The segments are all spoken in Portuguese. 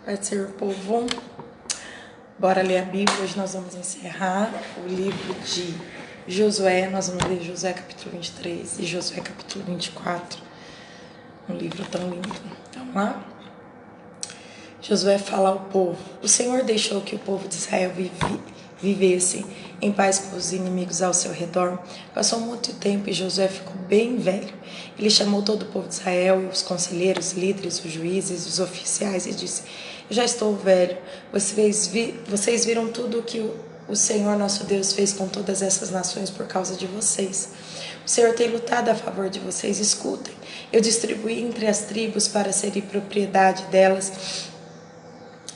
Vai ser o povo. Bora ler a Bíblia. Hoje nós vamos encerrar o livro de Josué. Nós vamos ler Josué capítulo 23 e Josué capítulo 24. Um livro tão lindo. Vamos lá? Josué fala ao povo: o Senhor deixou que o povo de Israel vivesse em paz com os inimigos ao seu redor. Passou muito tempo e Josué ficou bem velho. Ele chamou todo o povo de Israel e os conselheiros, líderes, os juízes, os oficiais e disse: eu já estou velho. Vocês viram tudo o que o Senhor nosso Deus fez com todas essas nações por causa de vocês. O Senhor tem lutado a favor de vocês. Escutem. Eu distribuí entre as tribos para serem propriedade delas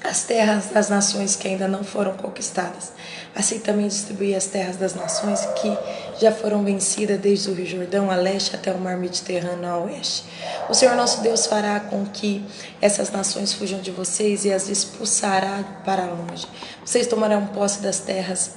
as terras das nações que ainda não foram conquistadas. Assim também distribuí as terras das nações que já foram vencidas, desde o Rio Jordão a leste até o mar Mediterrâneo a oeste. O Senhor nosso Deus fará com que essas nações fujam de vocês e as expulsará para longe. Vocês tomarão posse das terras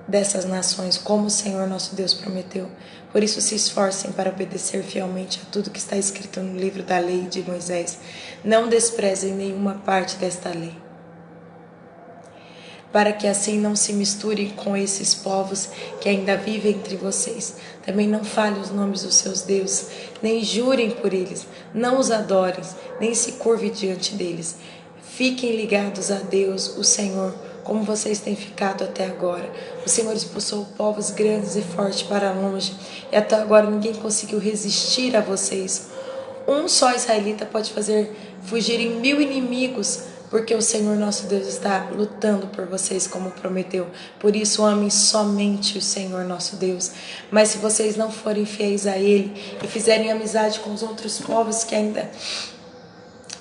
dessas nações, como o Senhor nosso Deus prometeu. Por isso se esforcem para obedecer fielmente a tudo que está escrito no livro da lei de Moisés. Não desprezem nenhuma parte desta lei, para que assim não se misturem com esses povos que ainda vivem entre vocês. Também não falem os nomes dos seus deuses, nem jurem por eles, não os adorem, nem se curvem diante deles. Fiquem ligados a Deus, o Senhor, como vocês têm ficado até agora. O Senhor expulsou povos grandes e fortes para longe, e até agora ninguém conseguiu resistir a vocês. Um só israelita pode fazer fugirem 1000 inimigos, porque o Senhor nosso Deus está lutando por vocês como prometeu. Por isso amem somente o Senhor nosso Deus. Mas se vocês não forem fiéis a Ele e fizerem amizade com os outros povos que ainda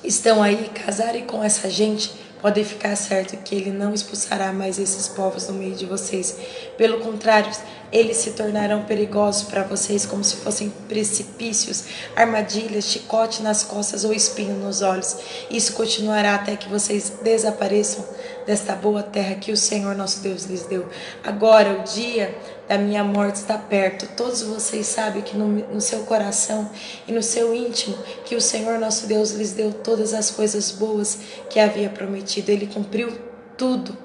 estão aí, casarem com essa gente, podem ficar certo que Ele não expulsará mais esses povos do meio de vocês. Pelo contrário, eles se tornarão perigosos para vocês, como se fossem precipícios, armadilhas, chicote nas costas ou espinho nos olhos. Isso continuará até que vocês desapareçam desta boa terra que o Senhor nosso Deus lhes deu. Agora o dia da minha morte está perto. Todos vocês sabem que no seu coração e no seu íntimo que o Senhor nosso Deus lhes deu todas as coisas boas que havia prometido. Ele cumpriu tudo,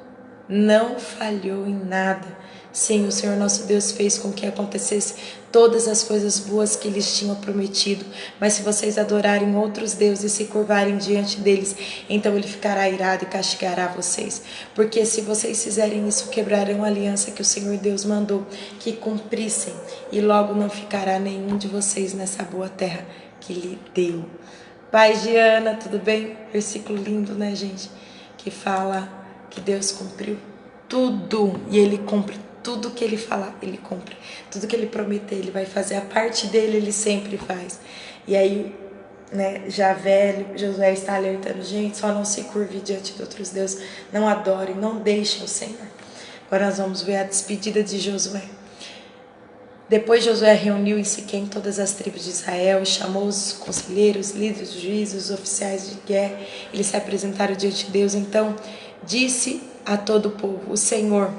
não falhou em nada. Sim, o Senhor nosso Deus fez com que acontecesse todas as coisas boas que lhes tinha prometido. Mas se vocês adorarem outros deuses e se curvarem diante deles, então Ele ficará irado e castigará vocês. Porque se vocês fizerem isso, quebrarão a aliança que o Senhor Deus mandou que cumprissem, e logo não ficará nenhum de vocês nessa boa terra que lhe deu. Pai Giana, tudo bem? Versículo lindo, né, gente? Que fala que Deus cumpriu tudo, e Ele cumpre tudo que Ele falar, Ele cumpre. Tudo que Ele prometer, Ele vai fazer. A parte dele, Ele sempre faz. E aí, né, já velho, Josué está alertando: gente, só não se curve diante de outros deuses, não adorem, não deixem o Senhor. Agora nós vamos ver a despedida de Josué. Depois Josué reuniu em Siquém todas as tribos de Israel, chamou os conselheiros, líderes, juízes, os oficiais de guerra. Eles se apresentaram diante de Deus. Então disse a todo o povo: o Senhor,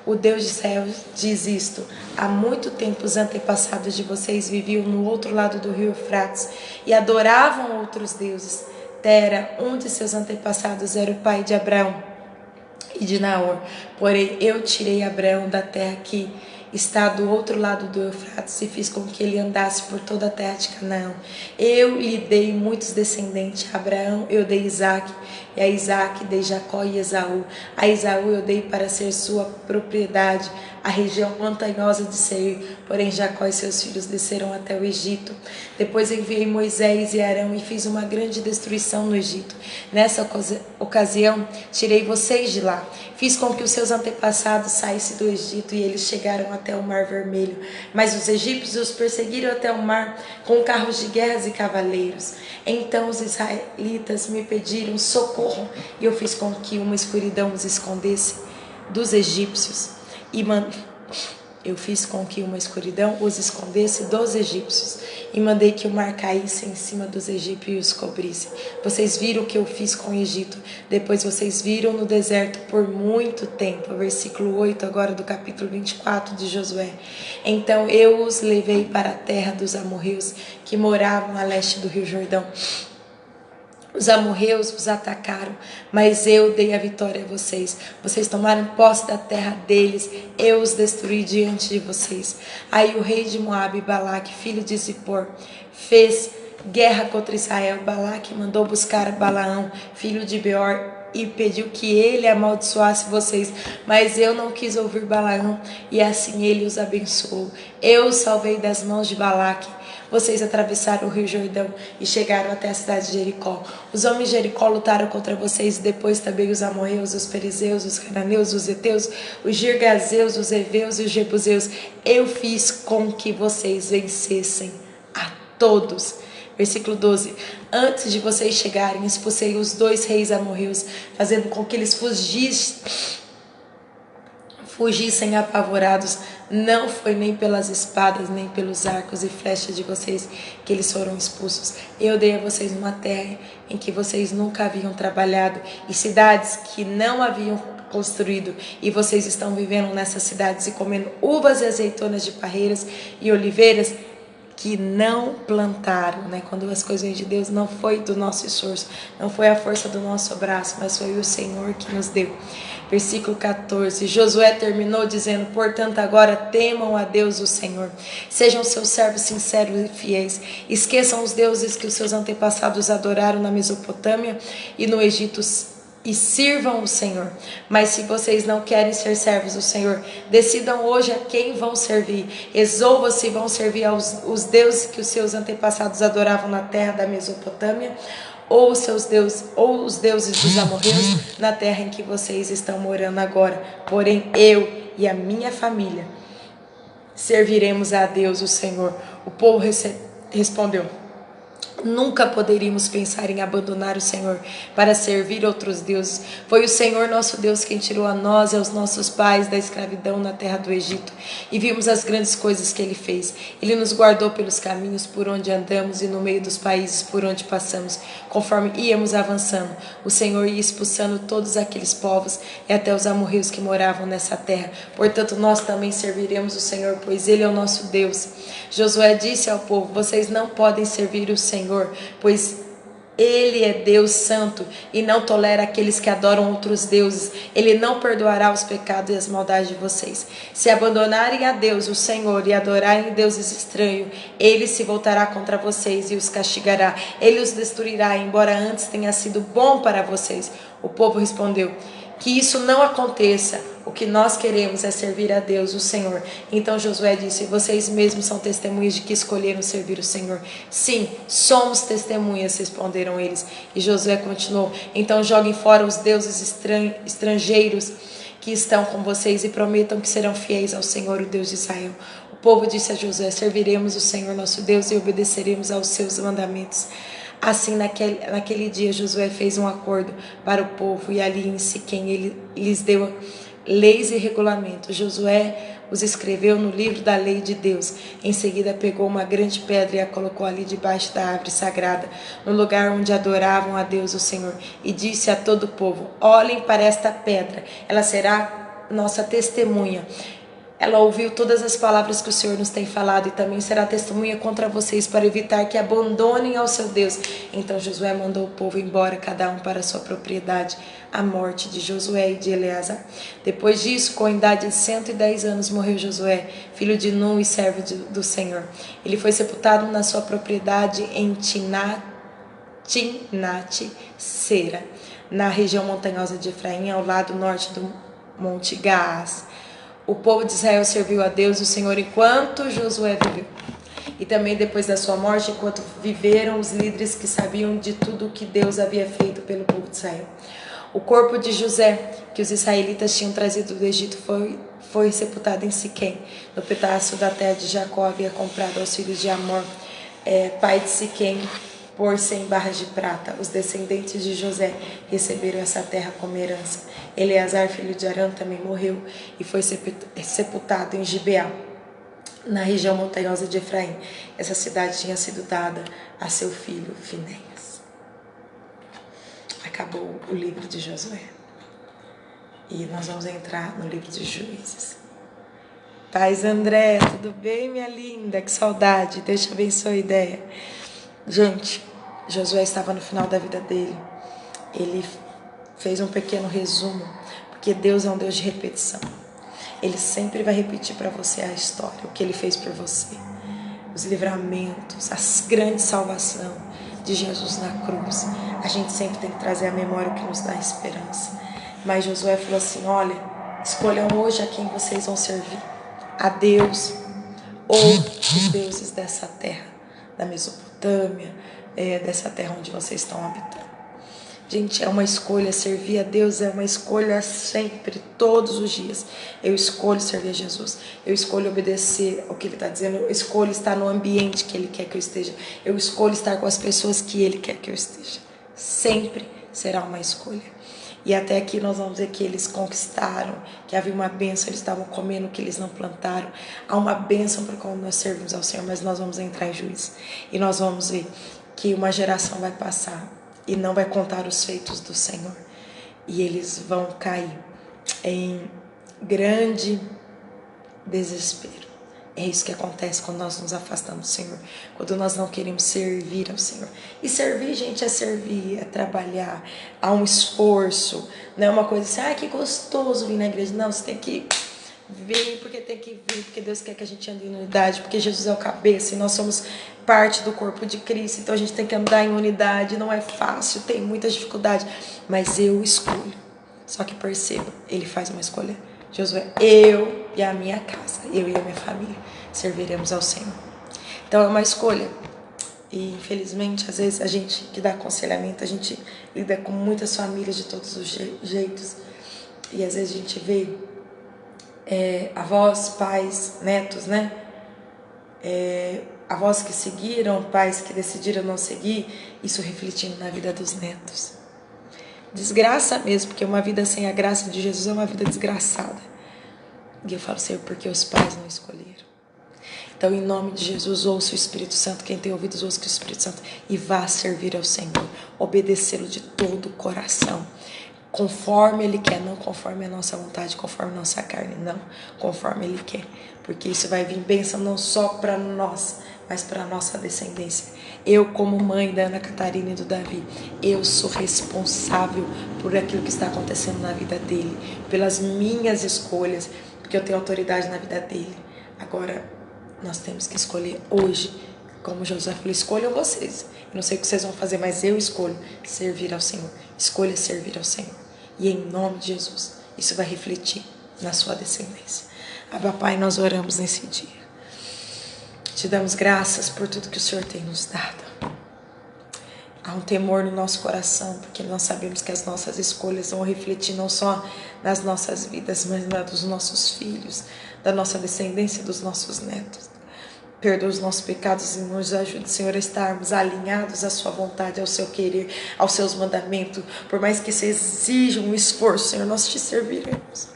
o Deus de Israel, diz isto: há muito tempo os antepassados de vocês viviam no outro lado do rio Eufrates e adoravam outros deuses. Tera, um de seus antepassados, era o pai de Abraão e de Naor. Porém eu tirei Abraão da terra que está do outro lado do Eufrates e fiz com que ele andasse por toda a terra de Canaã. Eu lhe dei muitos descendentes. A Abraão eu dei Isaque, e a Isaque dei Jacó e Esaú. A Esaú eu dei para ser sua propriedade a região montanhosa de Seir. Porém Jacó e seus filhos desceram até o Egito. Depois enviei Moisés e Arão e fiz uma grande destruição no Egito. Nessa ocasião tirei vocês de lá. Fiz com que os seus antepassados saíssem do Egito e eles chegaram até o Mar Vermelho. Mas os egípcios os perseguiram até o mar com carros de guerras e cavaleiros. Então os israelitas me pediram socorro e eu fiz com que uma escuridão os escondesse dos egípcios Eu fiz com que uma escuridão os escondesse dos egípcios e mandei que o mar caísse em cima dos egípcios e os cobrisse. Vocês viram o que eu fiz com o Egito. Depois vocês viram no deserto por muito tempo. Versículo 8 agora do capítulo 24 de Josué. Então eu os levei para a terra dos amorreus que moravam a leste do rio Jordão. Os amorreus vos atacaram, mas eu dei a vitória a vocês. Vocês tomaram posse da terra deles, eu os destruí diante de vocês. Aí o rei de Moabe, Balaque, filho de Zippor, fez guerra contra Israel. Balaque mandou buscar Balaão, filho de Beor, e pediu que ele amaldiçoasse vocês, mas eu não quis ouvir Balaão, e assim ele os abençoou. Eu os salvei das mãos de Balaque. Vocês atravessaram o rio Jordão e chegaram até a cidade de Jericó. Os homens de Jericó lutaram contra vocês, e depois também os amorreus, os perizeus, os cananeus, os heteus, os girgazeus, os heveus e os jebuseus. Eu fiz com que vocês vencessem a todos. Versículo 12. Antes de vocês chegarem, expulsei os 2 reis amorreus, fazendo com que eles fugissem apavorados. Não foi nem pelas espadas, nem pelos arcos e flechas de vocês que eles foram expulsos. Eu dei a vocês uma terra em que vocês nunca haviam trabalhado, e cidades que não haviam construído, e vocês estão vivendo nessas cidades e comendo uvas e azeitonas de parreiras e oliveiras que não plantaram, né? Quando as coisas de Deus não foi do nosso esforço, não foi a força do nosso braço, mas foi o Senhor que nos deu. Versículo 14, Josué terminou dizendo: portanto agora temam a Deus o Senhor, sejam seus servos sinceros e fiéis, esqueçam os deuses que os seus antepassados adoraram na Mesopotâmia e no Egito, e sirvam o Senhor. Mas se vocês não querem ser servos do Senhor, decidam hoje a quem vão servir. Resolvam se vão servir aos deuses que os seus antepassados adoravam na terra da Mesopotâmia, ou os deuses dos amorreus na terra em que vocês estão morando agora. Porém eu e a minha família serviremos a Deus o Senhor. O povo respondeu: nunca poderíamos pensar em abandonar o Senhor para servir outros deuses. Foi o Senhor nosso Deus quem tirou a nós e aos nossos pais da escravidão na terra do Egito, e vimos as grandes coisas que Ele fez. Ele nos guardou pelos caminhos por onde andamos e no meio dos países por onde passamos. Conforme íamos avançando, o Senhor ia expulsando todos aqueles povos e até os amorreus que moravam nessa terra. Portanto, nós também serviremos o Senhor, pois Ele é o nosso Deus. Josué disse ao povo: vocês não podem servir o Senhor, pois Ele é Deus santo e não tolera aqueles que adoram outros deuses. Ele não perdoará os pecados e as maldades de vocês. Se abandonarem a Deus, o Senhor, e adorarem deuses estranhos, Ele se voltará contra vocês e os castigará. Ele os destruirá, embora antes tenha sido bom para vocês. O povo respondeu: que isso não aconteça. O que nós queremos é servir a Deus, o Senhor. Então Josué disse: vocês mesmos são testemunhas de que escolheram servir o Senhor. Sim, somos testemunhas, responderam eles. E Josué continuou: então joguem fora os deuses estrangeiros que estão com vocês e prometam que serão fiéis ao Senhor, o Deus de Israel. O povo disse a Josué: serviremos o Senhor nosso Deus e obedeceremos aos seus mandamentos. Assim, naquele dia, Josué fez um acordo para o povo, e ali em Siquém ele lhes deu leis e regulamentos. Josué os escreveu no livro da lei de Deus. Em seguida pegou uma grande pedra e a colocou ali debaixo da árvore sagrada, no lugar onde adoravam a Deus o Senhor, e disse a todo o povo: olhem para esta pedra, ela será nossa testemunha. Ela ouviu todas as palavras que o Senhor nos tem falado, e também será testemunha contra vocês, para evitar que abandonem ao seu Deus. Então Josué mandou o povo embora, cada um para a sua propriedade. A morte de Josué e de Eleazar. Depois disso, com a idade de 110 anos, morreu Josué, filho de Nun e servo do Senhor. Ele foi sepultado na sua propriedade em Timnat-Sera, na região montanhosa de Efraim, ao lado norte do Monte Gaás. O povo de Israel serviu a Deus, o Senhor, enquanto Josué viveu. E também depois da sua morte, enquanto viveram os líderes que sabiam de tudo o que Deus havia feito pelo povo de Israel. O corpo de José, que os israelitas tinham trazido do Egito, foi sepultado em Siquém, no pedaço da terra de Jacó havia comprado aos filhos de Amor, pai de Siquém, por 100 barras de prata. Os descendentes de José receberam essa terra como herança. Eleazar, filho de Arão, também morreu e foi sepultado em Gibeá, na região montanhosa de Efraim. Essa cidade tinha sido dada a seu filho Finéias. Acabou o livro de Josué. E nós vamos entrar no livro de Juízes. Paz, André, tudo bem, minha linda? Que saudade. Deus te abençoe, ideia. Gente, Josué estava no final da vida dele. Ele fez um pequeno resumo, porque Deus é um Deus de repetição. Ele sempre vai repetir para você a história, o que ele fez por você. Os livramentos, as grandes salvação de Jesus na cruz. A gente sempre tem que trazer à memória o que nos dá esperança. Mas Josué falou assim, olha, escolham hoje a quem vocês vão servir. A Deus ou os deuses dessa terra, da Mesopotâmia, dessa terra onde vocês estão habitando. Gente, é uma escolha, servir a Deus é uma escolha sempre, todos os dias. Eu escolho servir a Jesus, eu escolho obedecer ao que Ele está dizendo, eu escolho estar no ambiente que Ele quer que eu esteja, eu escolho estar com as pessoas que Ele quer que eu esteja. Sempre será uma escolha. E até aqui nós vamos ver que eles conquistaram, que havia uma bênção, eles estavam comendo o que eles não plantaram. Há uma bênção para quando nós servimos ao Senhor, mas nós vamos entrar em juízo. E nós vamos ver que uma geração vai passar e não vai contar os feitos do Senhor. E eles vão cair em grande desespero. É isso que acontece quando nós nos afastamos do Senhor, quando nós não queremos servir ao Senhor. E servir, gente, é servir, é trabalhar, há um esforço, não é uma coisa assim, ah, que gostoso vir na igreja. Não, você tem que vir, porque Deus quer que a gente ande em unidade, porque Jesus é o cabeça e nós somos parte do corpo de Cristo, então a gente tem que andar em unidade. Não é fácil, tem muita dificuldade, mas eu escolho. Só que perceba, ele faz uma escolha. Josué, eu e a minha casa, eu e a minha família serviremos ao Senhor. Então é uma escolha. E infelizmente, às vezes a gente que dá aconselhamento, a gente lida com muitas famílias de todos os jeitos. E às vezes a gente vê avós, pais, netos, né? Avós que seguiram, pais que decidiram não seguir, isso refletindo na vida dos netos. Desgraça mesmo, porque uma vida sem a graça de Jesus é uma vida desgraçada. E eu falo, Senhor, porque os pais não escolheram. Então, em nome de Jesus, ouça o Espírito Santo. Quem tem ouvidos, ouça o Espírito Santo. E vá servir ao Senhor. Obedecê-lo de todo o coração. Conforme Ele quer, não conforme a nossa vontade, conforme a nossa carne, não. Conforme Ele quer. Porque isso vai vir bênção não só para nós, mas para a nossa descendência. Eu, como mãe da Ana Catarina e do Davi, eu sou responsável por aquilo que está acontecendo na vida dele, pelas minhas escolhas, porque eu tenho autoridade na vida dele. Agora, nós temos que escolher hoje, como Josué falou, escolham vocês. Eu não sei o que vocês vão fazer, mas eu escolho servir ao Senhor. Escolha servir ao Senhor. E em nome de Jesus, isso vai refletir na sua descendência. Abba, Pai, nós oramos nesse dia. Te damos graças por tudo que o Senhor tem nos dado. Há um temor no nosso coração, porque nós sabemos que as nossas escolhas vão refletir não só nas nossas vidas, mas na dos nossos filhos, da nossa descendência, dos nossos netos. Perdoa os nossos pecados e nos ajude, Senhor, a estarmos alinhados à sua vontade, ao seu querer, aos seus mandamentos. Por mais que isso exija um esforço, Senhor, nós te serviremos.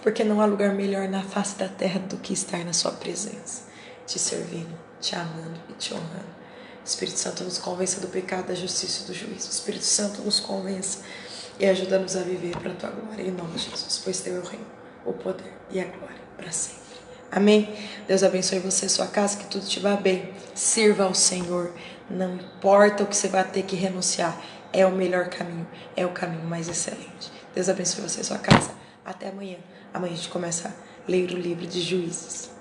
Porque não há lugar melhor na face da terra do que estar na sua presença, te servindo, te amando e te honrando. Espírito Santo, nos convença do pecado, da justiça e do juízo. Espírito Santo, nos convença e ajuda-nos a viver para a tua glória, em nome de Jesus. Pois teu é o reino, o poder e a glória para sempre. Amém? Deus abençoe você e sua casa, que tudo te vá bem. Sirva ao Senhor. Não importa o que você vai ter que renunciar. É o melhor caminho. É o caminho mais excelente. Deus abençoe você e sua casa. Até amanhã. Amanhã a gente começa a ler o livro de Juízes.